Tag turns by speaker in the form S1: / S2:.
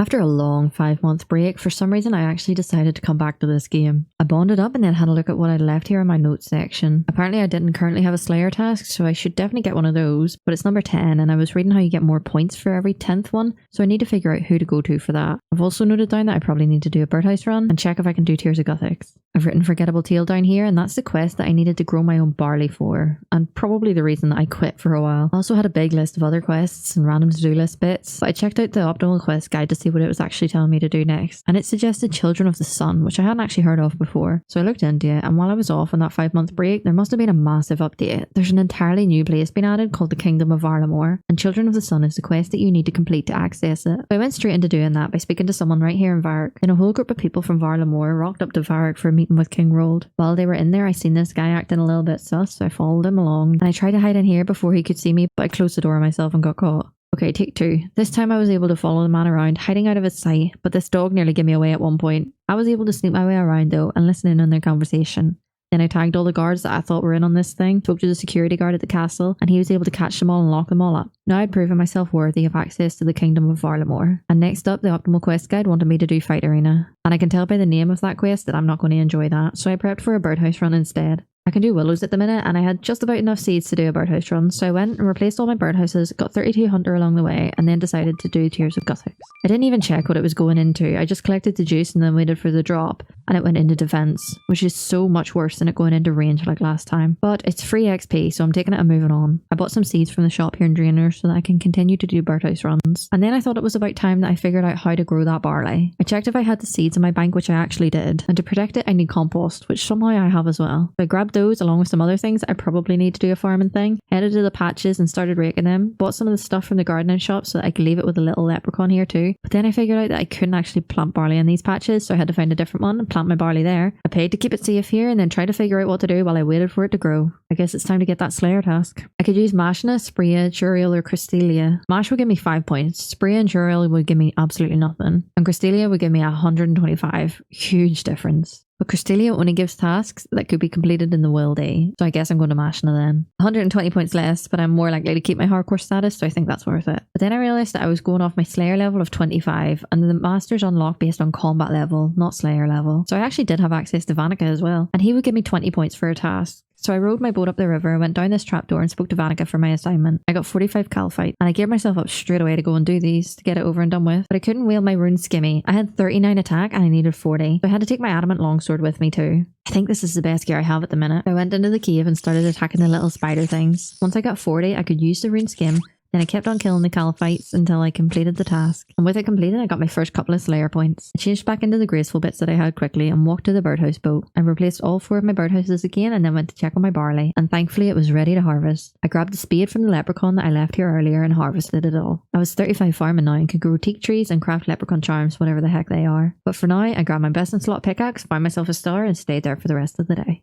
S1: After a long 5-month break, for some reason I actually decided to come back to this game. I bonded up and then had a look at what I'd left here in my notes section. Apparently I didn't currently have a Slayer task, so I should definitely get one of those, but it's number 10 and I was reading how you get more points for every 10th one, so I need to figure out who to go to for that. I've also noted down that I probably need to do a birdhouse run and check if I can do Tears of Guthix. I've written Forgettable Tale down here, and that's the quest that I needed to grow my own barley for, and probably the reason that I quit for a while. I also had a big list of other quests and random to-do list bits, but I checked out the optimal quest guide to see what it was actually telling me to do next, and it suggested Children of the Sun, which I hadn't actually heard of before. So I looked into it, and while I was off on that 5-month break, there must have been a massive update. There's an entirely new place being added called the Kingdom of Varlamore, and Children of the Sun is the quest that you need to complete to access it. So I went straight into doing that by speaking to someone right here in Varric. Then a whole group of people from Varlamore rocked up to Varric for a meeting with King Rold. While they were in there, I seen this guy acting a little bit sus, so I followed him along, and I tried to hide in here before he could see me, but I closed the door myself and got caught. Okay, take 2. This time I was able to follow the man around, hiding out of his sight, but this dog nearly gave me away at one point. I was able to sneak my way around though and listen in on their conversation. Then I tagged all the guards that I thought were in on this thing, spoke to the security guard at the castle, and he was able to catch them all and lock them all up. Now I'd proven myself worthy of access to the Kingdom of Varlamore. And next up, the optimal quest guide wanted me to do Fight Arena. And I can tell by the name of that quest that I'm not going to enjoy that, so I prepped for a birdhouse run instead. I can do willows at the minute, and I had just about enough seeds to do a birdhouse run, so I went and replaced all my birdhouses, got 32 hunter along the way, and then decided to do Tears of Guthix. I didn't even check what it was going into, I just collected the juice and then waited for the drop, and it went into defense, which is so much worse than it going into range like last time. But it's free XP, so I'm taking it and moving on. I bought some seeds from the shop here in Draenor so that I can continue to do birdhouse runs, and then I thought it was about time that I figured out how to grow that barley. I checked if I had the seeds in my bank, which I actually did, and to protect it I need compost, which somehow I have as well. So I grabbed those along with some other things I probably need to do a farming thing, headed to the patches and started raking them, bought some of the stuff from the gardening shop so that I could leave it with a little leprechaun here too, but then I figured out that I couldn't actually plant barley in these patches, so I had to find a different one and plant my barley there. I paid to keep it safe here and then tried to figure out what to do while I waited for it to grow. I guess it's time to get that Slayer task. I could use Mashna, Sprea, Juriel or Cristelia. Mash would give me 5 points, Sprea and Juriel would give me absolutely nothing, and Cristelia would give me 125. Huge difference. But Cristelia only gives tasks that could be completed in the will day, so I guess I'm going to Mashna then. 120 points less, but I'm more likely to keep my hardcore status, so I think that's worth it. But then I realised that I was going off my Slayer level of 25, and the Master's unlocked based on combat level, not Slayer level. So I actually did have access to Vanica as well, and he would give me 20 points for a task. So I rowed my boat up the river, went down this trapdoor and spoke to Vanica for my assignment. I got 45 calphite, and I geared myself up straight away to go and do these to get it over and done with. But I couldn't wield my rune skimmy. I had 39 attack and I needed 40. So I had to take my adamant longsword with me too. I think this is the best gear I have at the minute. I went into the cave and started attacking the little spider things. Once I got 40, I could use the rune skim. Then I kept on killing the calphites until I completed the task. And with it completed, I got my first couple of Slayer points. I changed back into the graceful bits that I had quickly and walked to the birdhouse boat. I replaced all 4 of my birdhouses again and then went to check on my barley. And thankfully it was ready to harvest. I grabbed the spade from the leprechaun that I left here earlier and harvested it all. I was 35 farming now and could grow teak trees and craft leprechaun charms, whatever the heck they are. But for now, I grabbed my best in slot pickaxe, found myself a star and stayed there for the rest of the day.